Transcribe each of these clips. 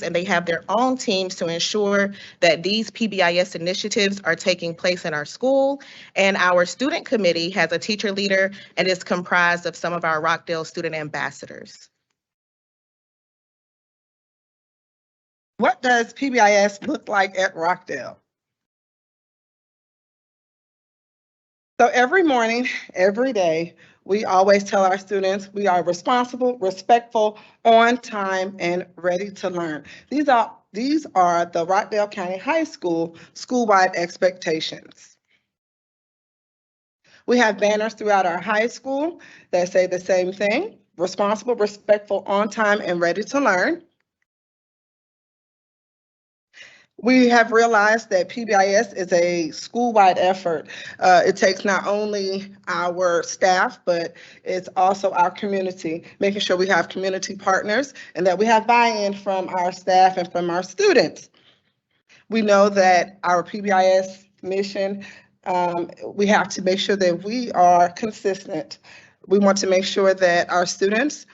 and they have their own teams to ensure that these PBIS initiatives are taking place in our school. And our student committee has a teacher leader and is comprised of some of our Rockdale student ambassadors. What does PBIS look like at Rockdale? So every morning, every day, we always tell our students we are responsible, respectful, on time, and ready to learn. These are the Rockdale County High School school-wide expectations. We have banners throughout our high school that say the same thing: responsible, respectful, on time, and ready to learn. We have realized that PBIS is a school-wide effort. It takes not only our staff, but it's also our community, making sure we have community partners and that we have buy-in from our staff and from our students. We know that our PBIS mission, we have to make sure that we are consistent. We want to make sure that our students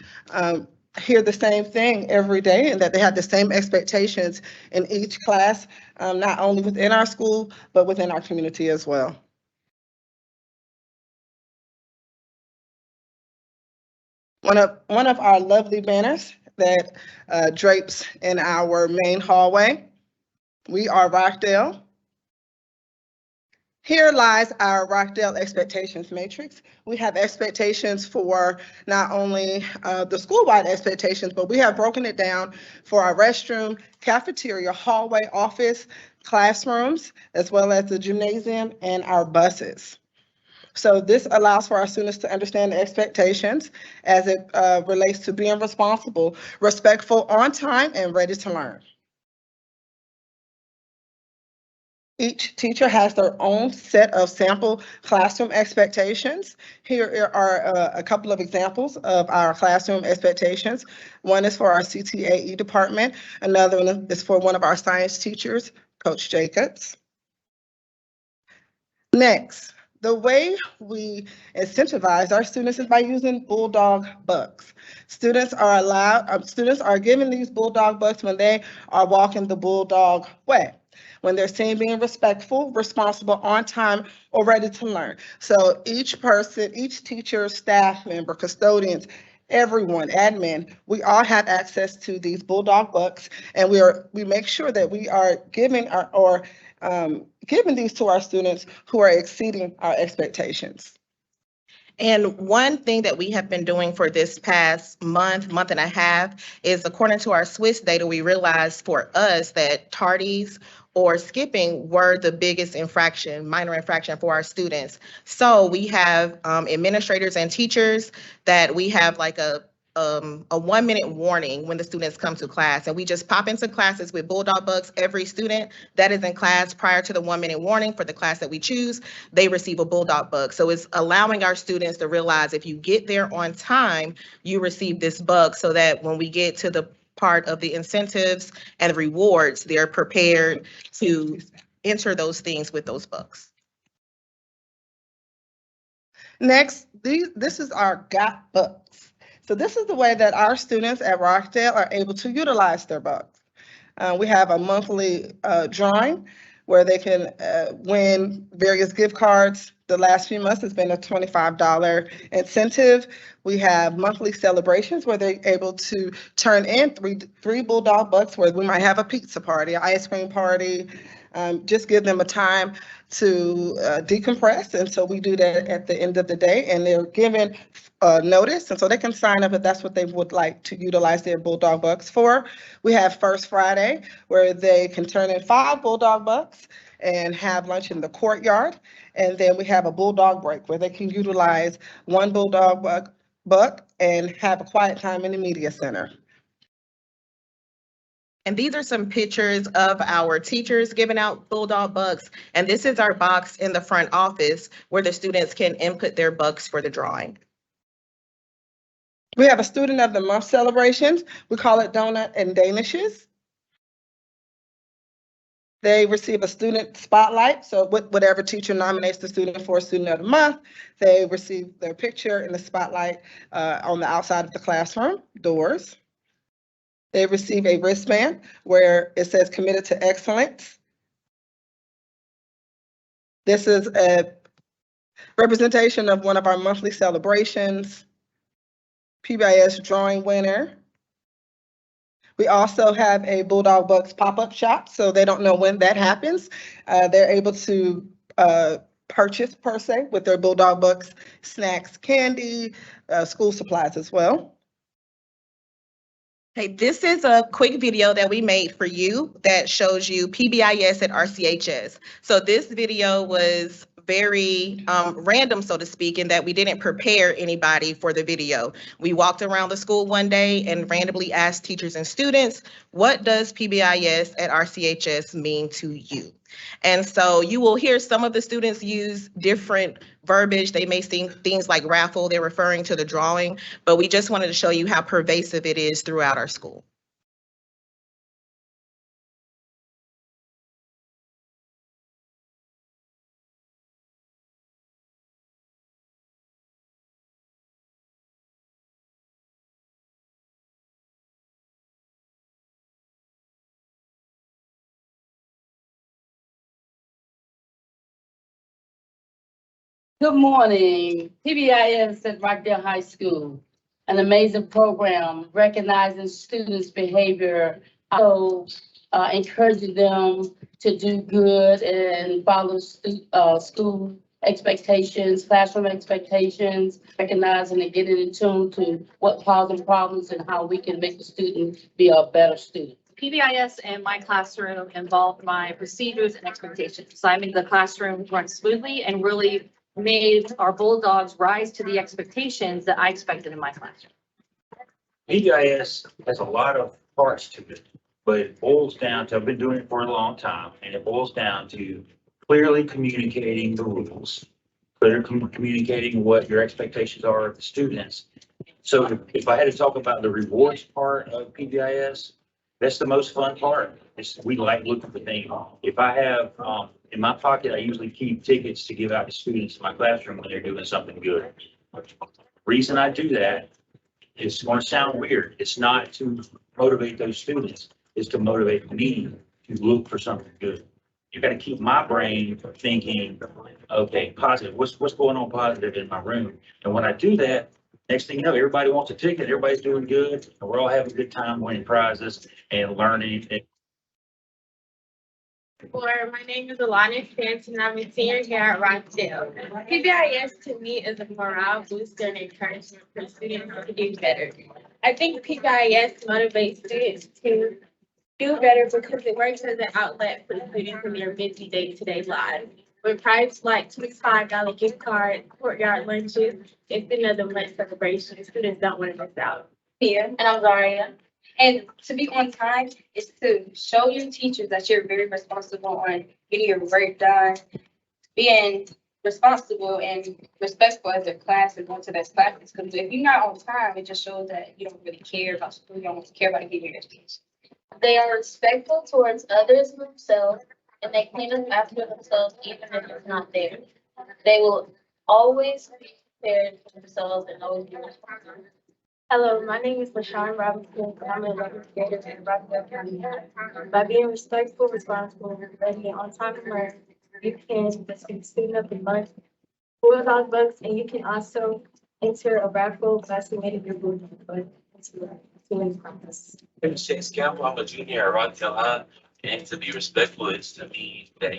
hear the same thing every day and that they have the same expectations in each class, not only within our school, but within our community as well. One of our lovely banners that drapes in our main hallway. We are Rockdale. Here lies our Rockdale expectations matrix. We have expectations for not only the school-wide expectations, but we have broken it down for our restroom, cafeteria, hallway, office, classrooms, as well as the gymnasium and our buses. So this allows for our students to understand the expectations as it relates to being responsible, respectful, on time, and ready to learn. Each teacher has their own set of sample classroom expectations. Here are a couple of examples of our classroom expectations. One is for our CTAE department. Another one is for one of our science teachers, Coach Jacobs. Next, the way we incentivize our students is by using Bulldog Bucks. Students are given these Bulldog Bucks when they are walking the Bulldog way, when they're seen being respectful, responsible, on time, or ready to learn. So each person, each teacher, staff member, custodians, everyone, admin, we all have access to these Bulldog Bucks, and we make sure that we are giving giving these to our students who are exceeding our expectations. And one thing that we have been doing for this past month and a half is, according to our Swiss data, we realized for us that tardies or skipping were the biggest minor infraction for our students. So we have administrators and teachers that we have like a 1-minute warning when the students come to class, and we just pop into classes with Bulldog Bucks. Every student that is in class prior to the 1-minute warning for the class that we choose, they receive a Bulldog Buck. So it's allowing our students to realize if you get there on time, you receive this buck, so that when we get to the part of the incentives and rewards, they're prepared to enter those things with those bucks. Next, this is our Got Bucks. So this is the way that our students at Rockdale are able to utilize their bucks. We have a monthly drawing where they can win various gift cards. The last few months has been a $25 incentive. We have monthly celebrations where they're able to turn in three Bulldog Bucks, where we might have a pizza party, an ice cream party, just give them a time to decompress. And so we do that at the end of the day, and they're given notice, and so they can sign up if that's what they would like to utilize their Bulldog Bucks for. We have First Friday, where they can turn in 5 Bulldog Bucks and have lunch in the courtyard. And then we have a Bulldog break, where they can utilize 1 Bulldog buck and have a quiet time in the media center. And these are some pictures of our teachers giving out Bulldog Bucks. And this is our box in the front office where the students can input their bucks for the drawing. We have a Student of the Month celebrations. We call it Donut and Danishes. They receive a student spotlight. So whatever teacher nominates the student for Student of the Month, they receive their picture in the spotlight on the outside of the classroom doors. They receive a wristband where it says committed to excellence. This is a representation of one of our monthly celebrations, PBIS drawing winner. We also have a Bulldog Bucks pop-up shop, so they don't know when that happens. They're able to purchase, per se, with their Bulldog Bucks snacks, candy, school supplies as well. Hey, this is a quick video that we made for you that shows you PBIS at RCHS. So this video was very random, so to speak, in that we didn't prepare anybody for the video. We walked around the school one day and randomly asked teachers and students, what does PBIS at RCHS mean to you? And so you will hear some of the students use different verbiage. They may sing things like raffle, they're referring to the drawing, but we just wanted to show you how pervasive it is throughout our school. Good morning. PBIS at Rockdale High School, an amazing program recognizing students' behavior, also encouraging them to do good and follow school expectations, classroom expectations, recognizing and getting in tune to what causing problems and how we can make the student be a better student. PBIS in my classroom involved my procedures and expectations. So I made the classroom run smoothly and really made our Bulldogs rise to the expectations that I expected in my classroom. PBIS has a lot of parts to it, but it boils down to, I've been doing it for a long time, and it boils down to clearly communicating the rules, clearly communicating what your expectations are of the students. So if I had to talk about the rewards part of PBIS, that's the most fun part. We like looking for things. If I have, in my pocket, I usually keep tickets to give out to students in my classroom when they're doing something good. Reason I do that is going to sound weird. It's not to motivate those students. It's to motivate me to look for something good. You got to keep my brain thinking, okay, positive. What's going on positive in my room? And when I do that, next thing you know, everybody wants a ticket. Everybody's doing good. And we're all having a good time winning prizes and learning. My name is Alana Stanton. I'm a senior here at Rockdale. PBIS to me is a morale booster and encouragement for students to do better. I think PBIS motivates students to do better because it works as an outlet for students in their busy day-to-day lives. With prices like $25 gift card, courtyard lunches, it's another month celebration. Students don't want to miss out. Here, and I'm Zaria. And to be on time is to show your teachers that you're very responsible on getting your work done, being responsible and respectful as a class and going to that class. Because if you're not on time, it just shows that you don't really care about school, you don't care about getting your education. They are respectful towards others and themselves, and they clean up after themselves even if it's not there. They will always be prepared for themselves and always be responsible. Hello, my name is LaShawn Robinson, and I'm an 11th grader in Rockdale County. By being respectful, responsible, ready, and on time to learn, you can become student of the month, Bulldog Bucks, and you can also enter a raffle class made of your Bulldog Bucks to win contest. I'm Chase Campbell. I'm a junior at Rockdale High, and to be respectful is to me that,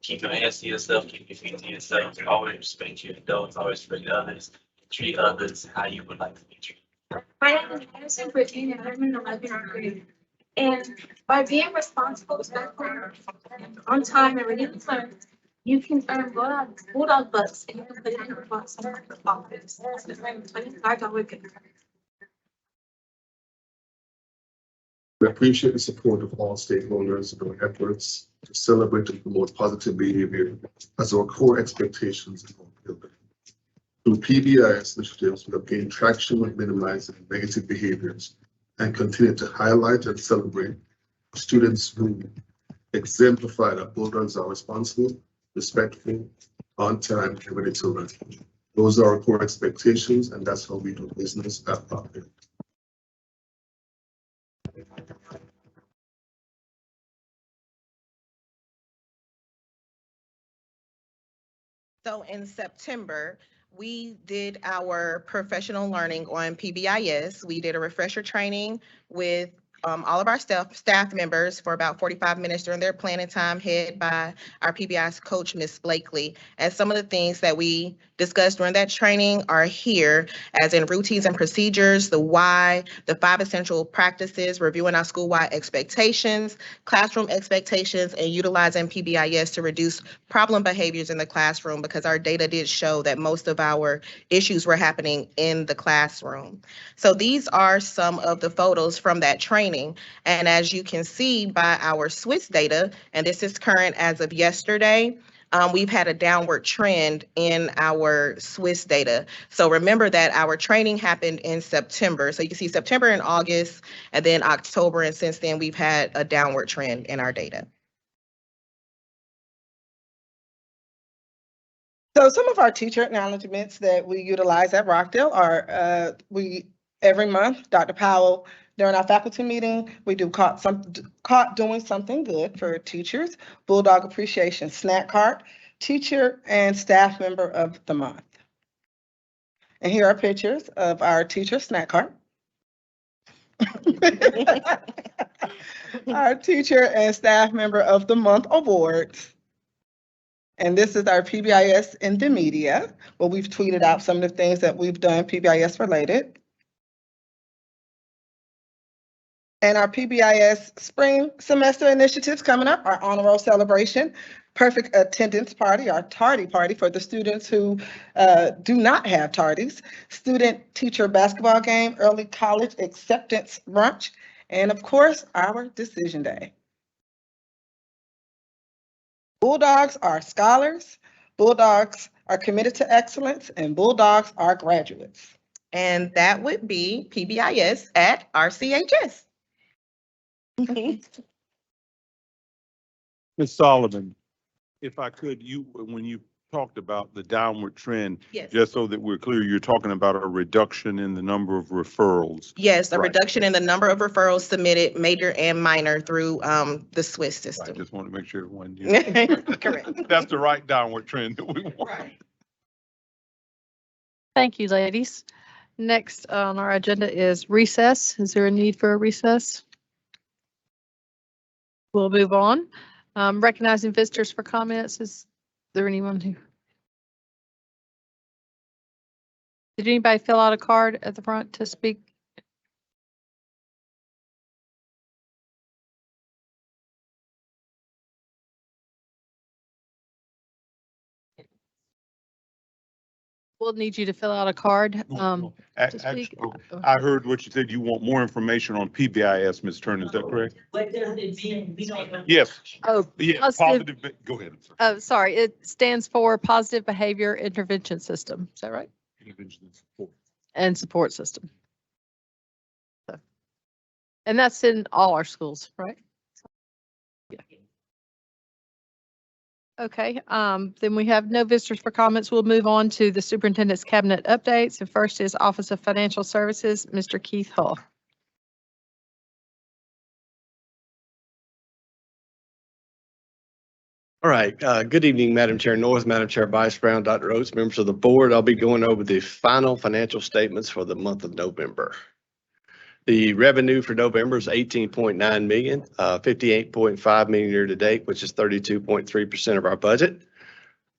keep your hands to yourself, keep your feet to yourself, always respect your adults, always respect others, treat others how you would like to be treated. My name is Madison Brittany, and I'm in 11th grade. And by being responsible, respectful, on time, and ready to learn, you can earn Bulldog Bucks, and you can put it in your box in the office. It's $25 gift card. We appreciate the support of all stakeholders in our efforts to celebrate and promote positive behavior as our core expectations in our building. Through PBIS initiatives, we have gained traction with minimizing negative behaviors and continue to highlight and celebrate students who exemplify that Bulldogs are responsible, respectful, on time, and ready to learn. Those are our core expectations, and that's how we do business at Rockdale. So in September, we did our professional learning on PBIS. We did a refresher training with all of our staff members for about 45 minutes during their planning time, head by our PBIS coach, Miss Blakely. And some of the things that we discussed during that training are here, as in routines and procedures, the why, the 5 essential practices, reviewing our school-wide expectations, classroom expectations, and utilizing PBIS to reduce problem behaviors in the classroom, because our data did show that most of our issues were happening in the classroom. So these are some of the photos from that training. And as you can see by our Swiss data, and this is current as of yesterday, we've had a downward trend in our Swiss data. So remember that our training happened in September. So you can see September and August, and then October, and since then we've had a downward trend in our data. So some of our teacher acknowledgements that we utilize at Rockdale are, every month, Dr. Powell, during our faculty meeting, we do caught doing something good for teachers, Bulldog Appreciation Snack Cart, Teacher and Staff Member of the Month. And here are pictures of our teacher snack cart. Our Teacher and Staff Member of the Month awards. And this is our PBIS in the media, where we've tweeted out some of the things that we've done PBIS related. And our PBIS spring semester initiatives coming up, our honor roll celebration, perfect attendance party, our tardy party for the students who do not have tardies, student teacher basketball game, early college acceptance brunch, and of course, our decision day. Bulldogs are scholars, Bulldogs are committed to excellence, and Bulldogs are graduates. And that would be PBIS at RCHS. Ms. Solomon, if I could, when you talked about the downward trend, Yes. just so that we're clear, you're talking about a reduction in the number of referrals. Yes, a Right. reduction in the number of referrals submitted, major and minor, through the Swiss I system. just want to make sure everyone. Correct. That's the right downward trend that we want. Right. Thank you, ladies. Next on our agenda is recess. Is there a need for a recess? We'll move on. Recognizing visitors for comments. Is there anyone who? Did anybody fill out a card at the front to speak? We'll need you to fill out a card. To speak. I heard what you said. You want more information on PBIS, Ms. Turner. Is that correct? What does it mean? We don't know. Yes. Oh, Yeah, positive. Go ahead. I'm sorry. Oh, sorry. It stands for Positive Behavior Intervention System. Is that right? Intervention and support. And support system. So, and that's in all our schools, right? Yeah. Okay, then we have no visitors for comments. We'll move on to the superintendent's cabinet updates. And first is Office of Financial Services, Mr. Keith Hull. All right. Good evening, Madam Chair Norris, Madam Chair Vice Brown, Dr. Oates, members of the board. I'll be going over the final financial statements for the month of November. The revenue for November is 18.9 million, 58.5 million year to date, which is 32.3% of our budget.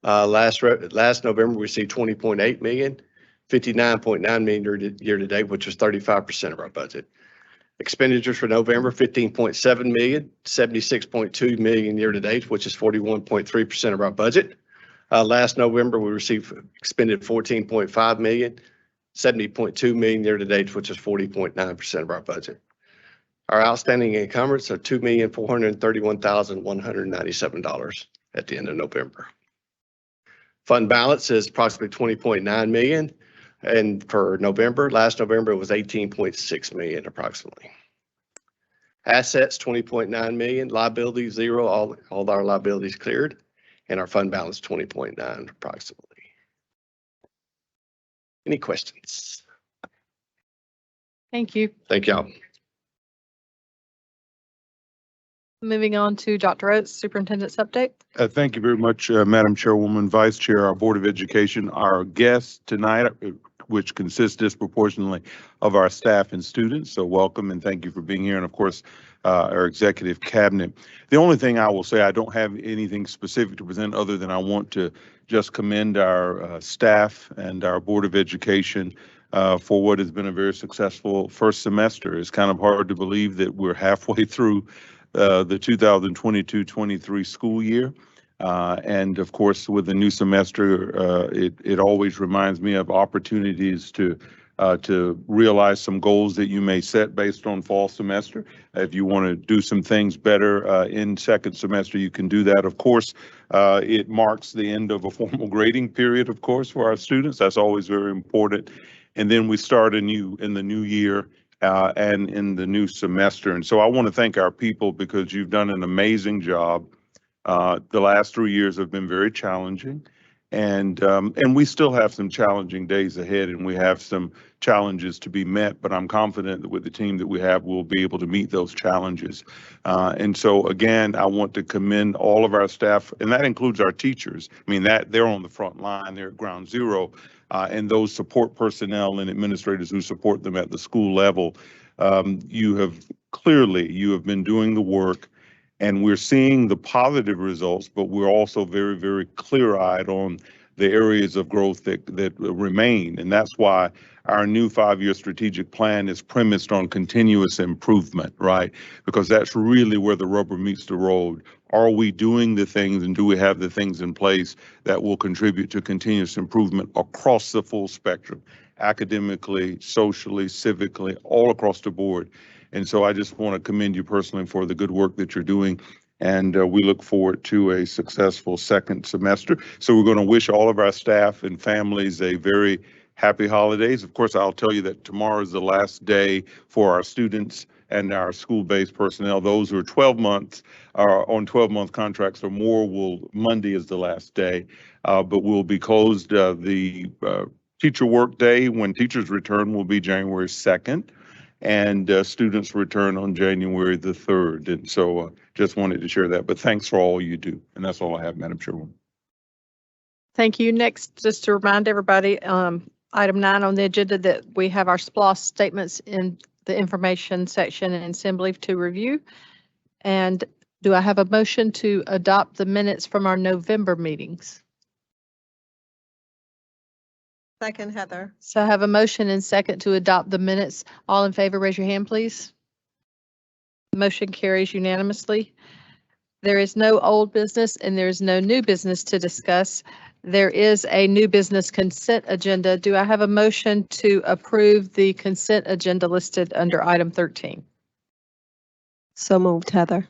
Last November, we received 20.8 million, 59.9 million year to date, which was 35% of our budget. Expenditures for November, 15.7 million, 76.2 million year to date, which is 41.3% of our budget. Last November, we expended 14.5 million, 70.2 million year to date, which is 40.9% of our budget. Our outstanding encumbrance are $2,431,197 at the end of November. Fund balance is approximately 20.9 million. And for November, last November, it was 18.6 million approximately. Assets, 20.9 million, liabilities, 0, all our liabilities cleared, and our fund balance, 20.9 approximately. Any questions? Thank you. Thank y'all. Moving on to Dr. Oates, Superintendent's update. Thank you very much, Madam Chairwoman, Vice Chair, our Board of Education, our guests tonight, which consists disproportionately of our staff and students. So welcome and thank you for being here. And of course, our executive cabinet. The only thing I will say, I don't have anything specific to present other than I want to just commend our staff and our Board of Education for what has been a very successful first semester. It's kind of hard to believe that we're halfway through the 2022-23 school year. And of course, with the new semester, it always reminds me of opportunities to realize some goals that you may set based on fall semester. If you want to do some things better in second semester, you can do that. Of course, it marks the end of a formal grading period, of course, for our students. That's always very important. And then we start in the new year and in the new semester. And so I want to thank our people because you've done an amazing job. The last 3 years have been very challenging, and we still have some challenging days ahead, and we have some challenges to be met. But I'm confident that with the team that we have, we'll be able to meet those challenges. And so again, I want to commend all of our staff, and that includes our teachers. I mean, that they're on the front line, they're at ground zero, and those support personnel and administrators who support them at the school level. You have been doing the work. And we're seeing the positive results, but we're also very, very clear-eyed on the areas of growth that remain. And that's why our new 5-year strategic plan is premised on continuous improvement, right? Because that's really where the rubber meets the road. Are we doing the things and do we have the things in place that will contribute to continuous improvement across the full spectrum, academically, socially, civically, all across the board? And so I just want to commend you personally for the good work that you're doing. And we look forward to a successful second semester. So we're going to wish all of our staff and families a very happy holidays. Of course, I'll tell you that tomorrow is the last day for our students and our school-based personnel. Those who are 12 months are on 12-month contracts or more Monday is the last day, but we'll be closed. The teacher work day when teachers return will be January 2nd. And students return on January the 3rd. And so just wanted to share that. But thanks for all you do. And that's all I have, Madam Chairwoman. Thank you. Next, just to remind everybody, item 9 on the agenda that we have our SPLOS statements in the information section and assembly to review. And do I have a motion to adopt the minutes from our November meetings? Second, Heather. So I have a motion and second to adopt the minutes. All in favor, raise your hand, please. Motion carries unanimously. There is no old business and there is no new business to discuss. There is a new business consent agenda. Do I have a motion to approve the consent agenda listed under item 13? So moved, Heather.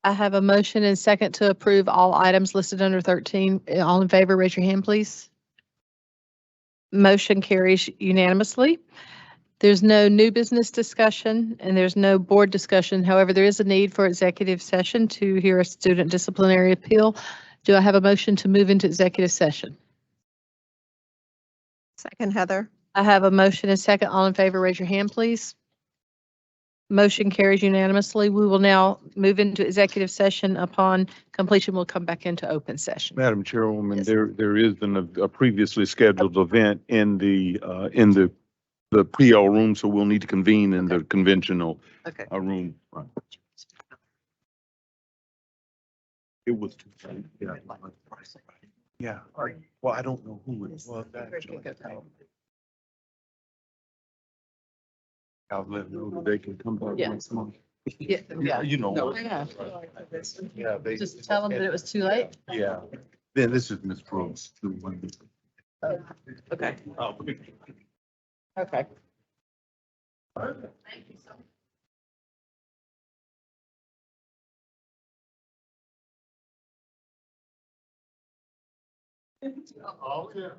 I have a motion and second to approve all items listed under 13. All in favor, raise your hand, please. Motion carries unanimously. There's no new business discussion and there's no board discussion. However, there is a need for executive session to hear a student disciplinary appeal. Do I have a motion to move into executive session? Second, Heather. I have a motion and second. All in favor, raise your hand, please. Motion carries unanimously. We will now move into executive session. Upon completion, we'll come back into open session. Madam Chairwoman, Yes. there is a previously scheduled event in the PL room, so we'll need to convene in the conventional room. Right. It was too late. Yeah. Yeah. Well, I don't know who it was. I'll let them know that they can come back next month. Yeah. You know. No, yeah. Yeah. Just tell them that it was too late. Yeah. Then this is Ms. Brooks. Okay. Oh. Okay. Thank you so much. Oh, yeah.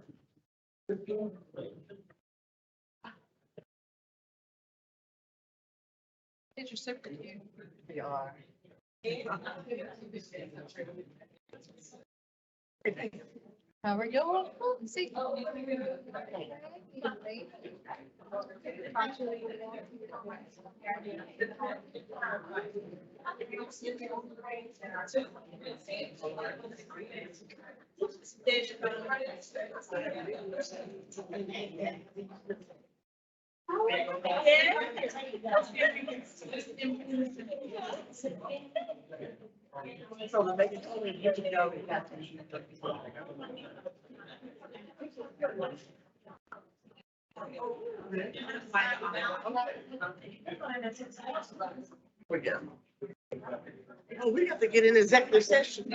Did you sip it? They are. How are y'all? See. Oh, we have to get in executive session.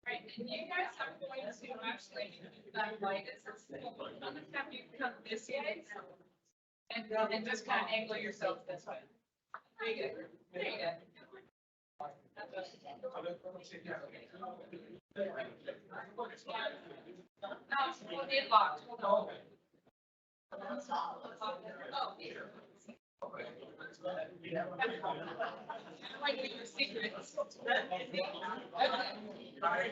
Right, and you guys are going to actually backlight it, I'm gonna have you come this way. And just kind of angle yourself this way. There you go. There you go. No, we'll be locked. Oh. Like your secrets. Yeah. All right.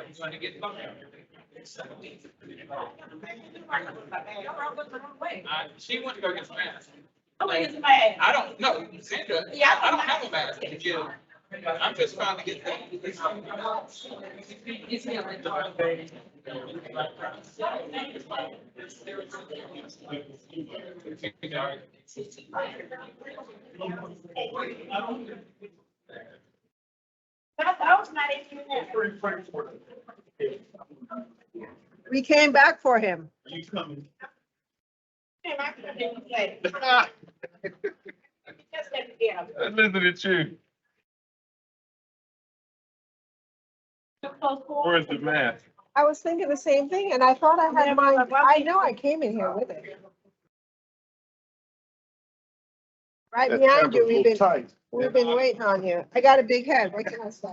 You want to get she went to go get some mask. I don't know. Sandra, I don't have a mask. I'm just trying to get that. We came back for him. Listen at you. Where's the mask? I was thinking the same thing, and I thought I had mine. I know I came in here with it. Right behind you, we've been waiting on you. I got a big head. What can I say?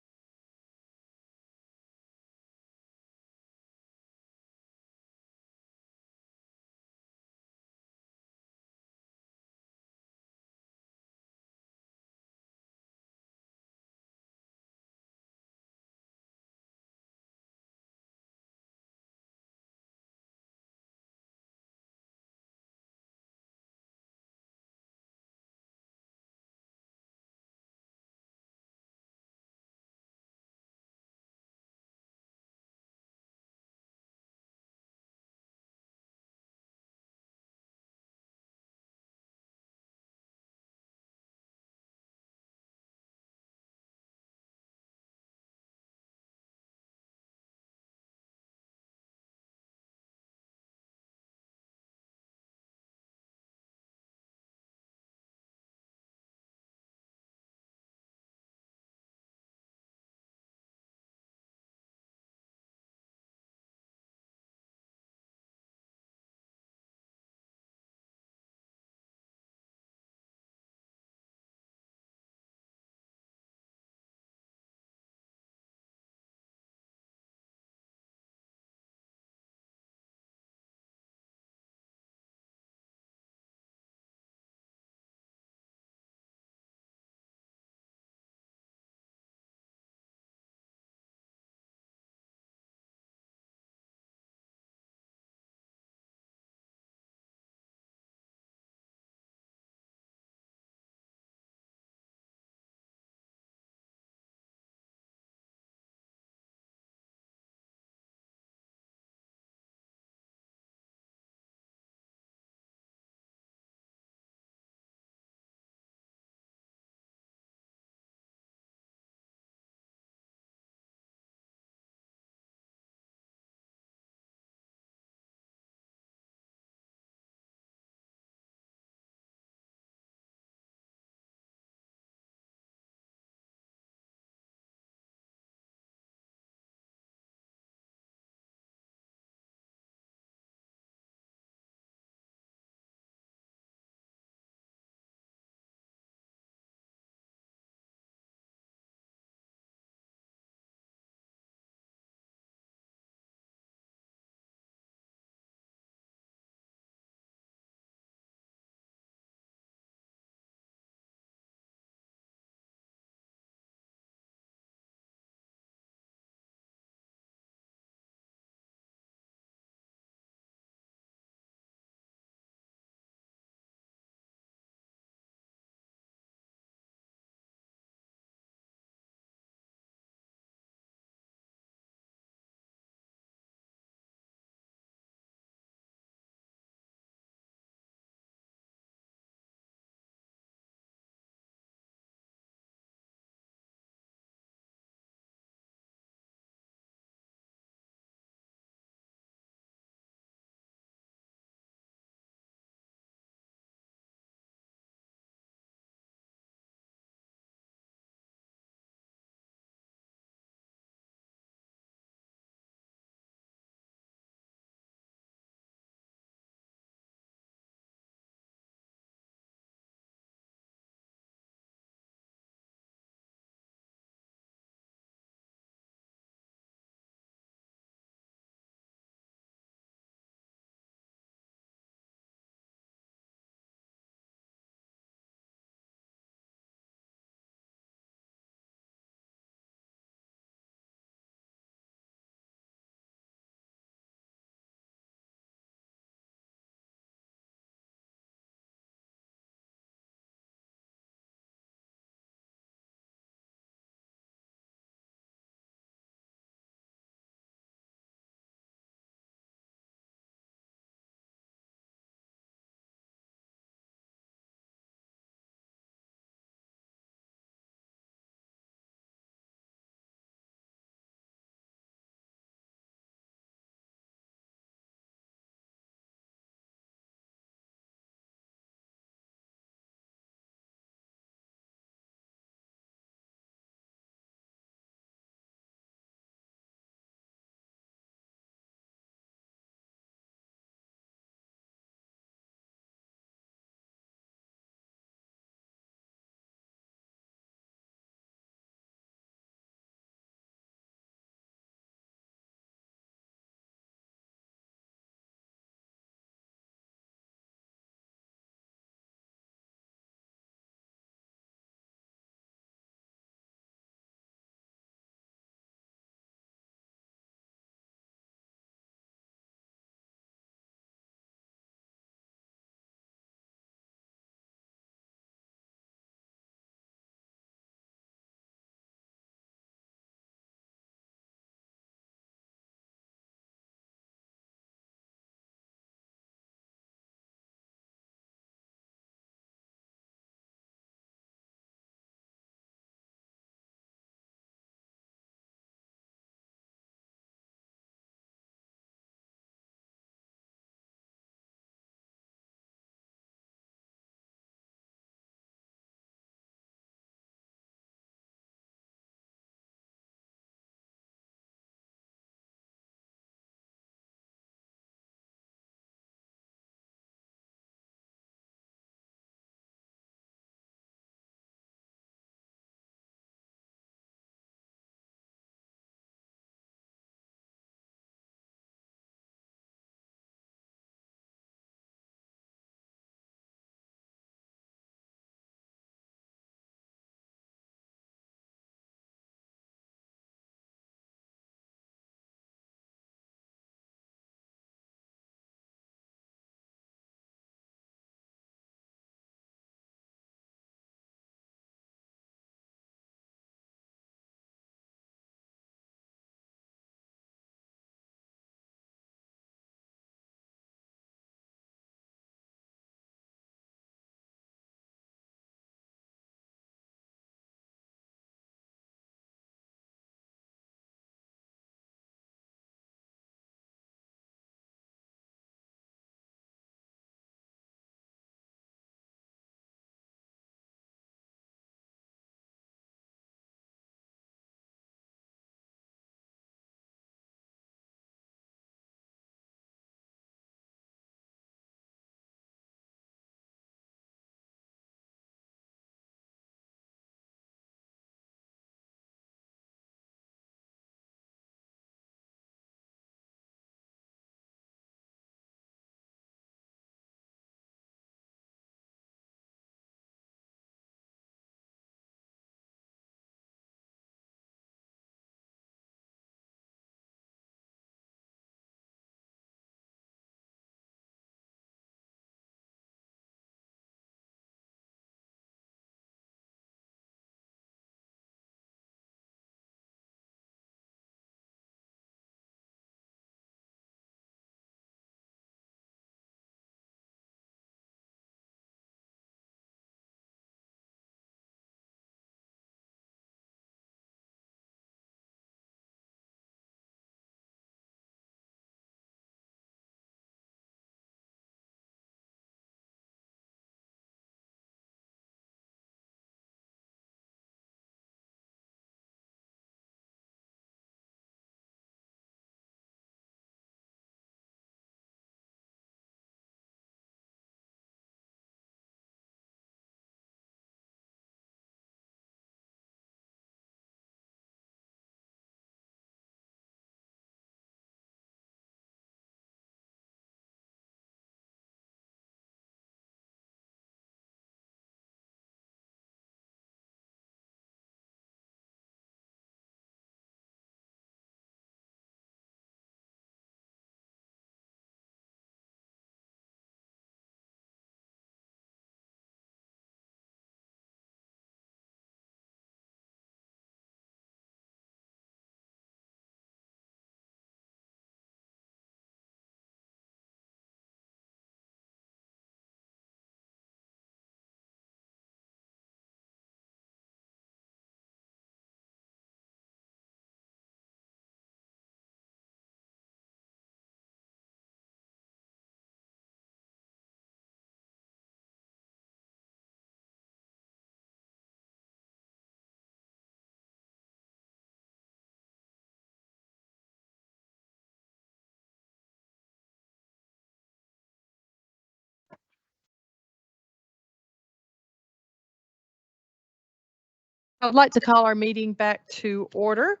I would like to call our meeting back to order.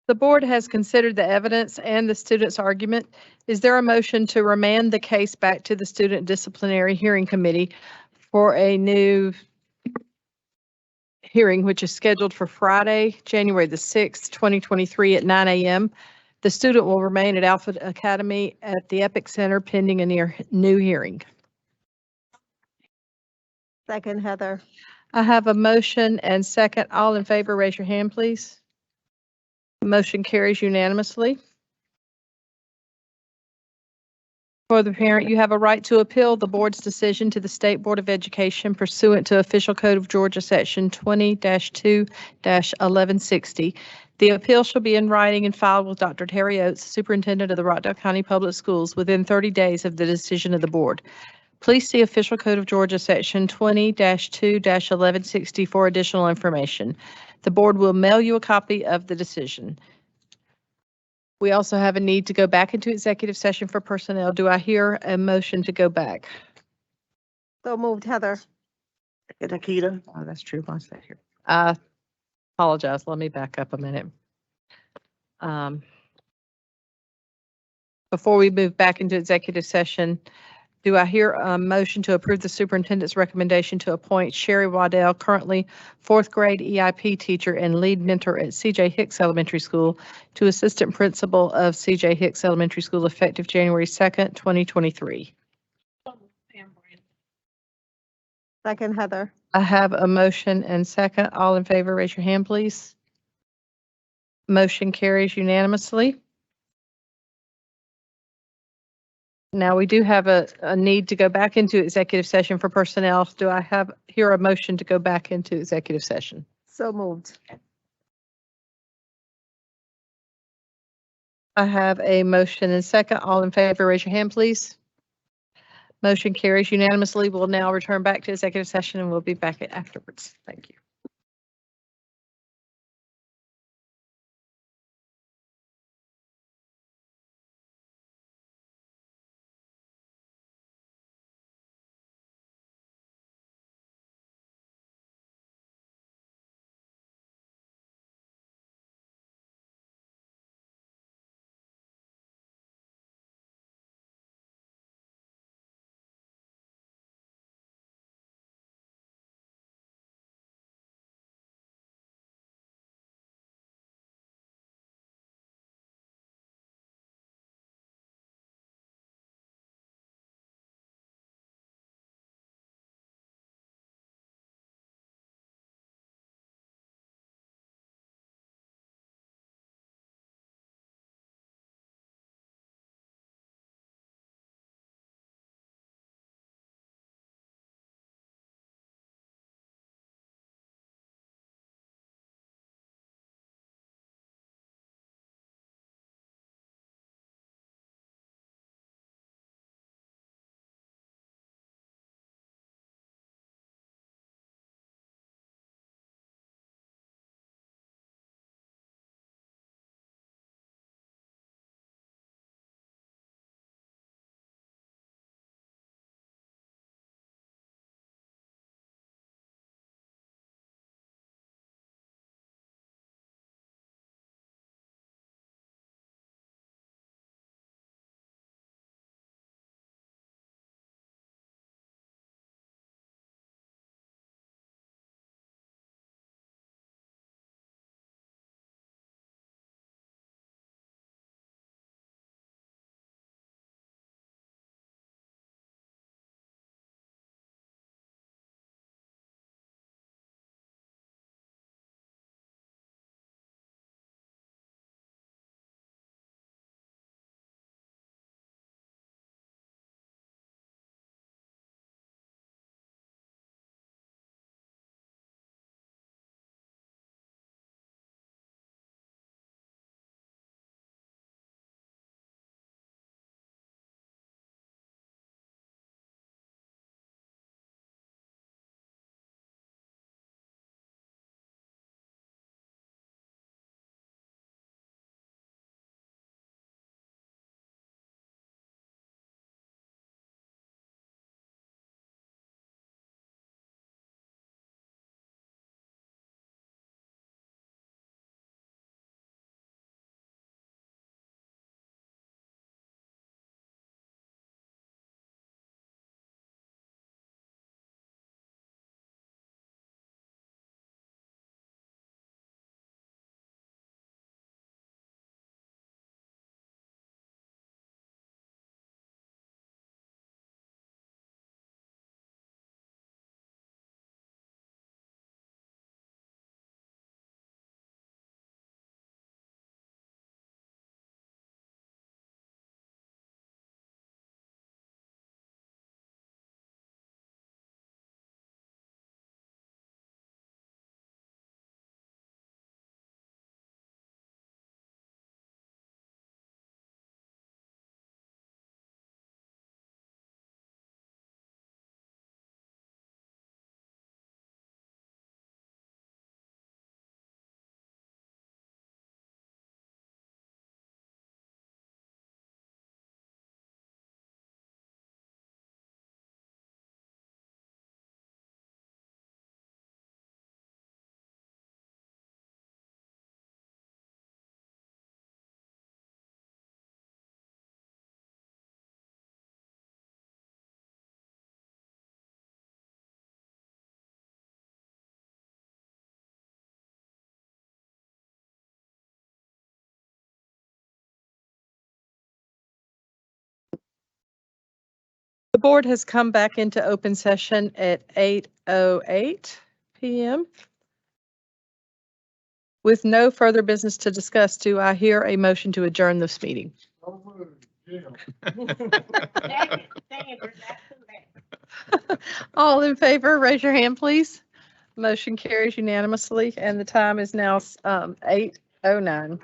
The board has considered the evidence and the student's argument. Is there a motion to remand the case back to the Student Disciplinary Hearing Committee for a new hearing, which is scheduled for Friday, January the 6th, 2023 at 9 a.m.? The student will remain at Alpha Academy at the Epic Center pending a new hearing. Second, Heather. I have a motion and second. All in favor, raise your hand, please. Motion carries unanimously. For the parent, you have a right to appeal the board's decision to the State Board of Education pursuant to Official Code of Georgia, Section 20-2-1160. The appeal shall be in writing and filed with Dr. Terry Oates, Superintendent of the Rockdale County Public Schools, within 30 days of the decision of the board. Please see Official Code of Georgia, Section 20-2-1160 for additional information. The board will mail you a copy of the decision. We also have a need to go back into executive session for personnel. Do I hear a motion to go back? So moved, Heather. Nikita. Oh, that's true. One second here. I apologize. Let me back up a minute. Before we move back into executive session, do I hear a motion to approve the superintendent's recommendation to appoint Sherry Waddell, currently fourth grade EIP teacher and lead mentor at CJ Hicks Elementary School, to assistant principal of CJ Hicks Elementary School effective January 2nd, 2023? Second, Heather. I have a motion and second. All in favor, raise your hand, please. Motion carries unanimously. Now, we do have a need to go back into executive session for personnel. Do I hear a motion to go back into executive session? So moved. I have a motion and second. All in favor, raise your hand, please. Motion carries unanimously. We'll now return back to executive session and we'll be back afterwards. Thank you. The board has come back into open session at 8:08 PM. With no further business to discuss, do I hear a motion to adjourn this meeting? All in favor, raise your hand, please. Motion carries unanimously, and the time is now 8:09.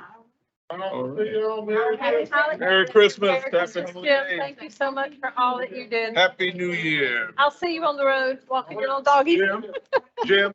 Merry Christmas. Jim, thank you so much for all that you did. Happy New Year. I'll see you on the road walking your little doggy. Jim?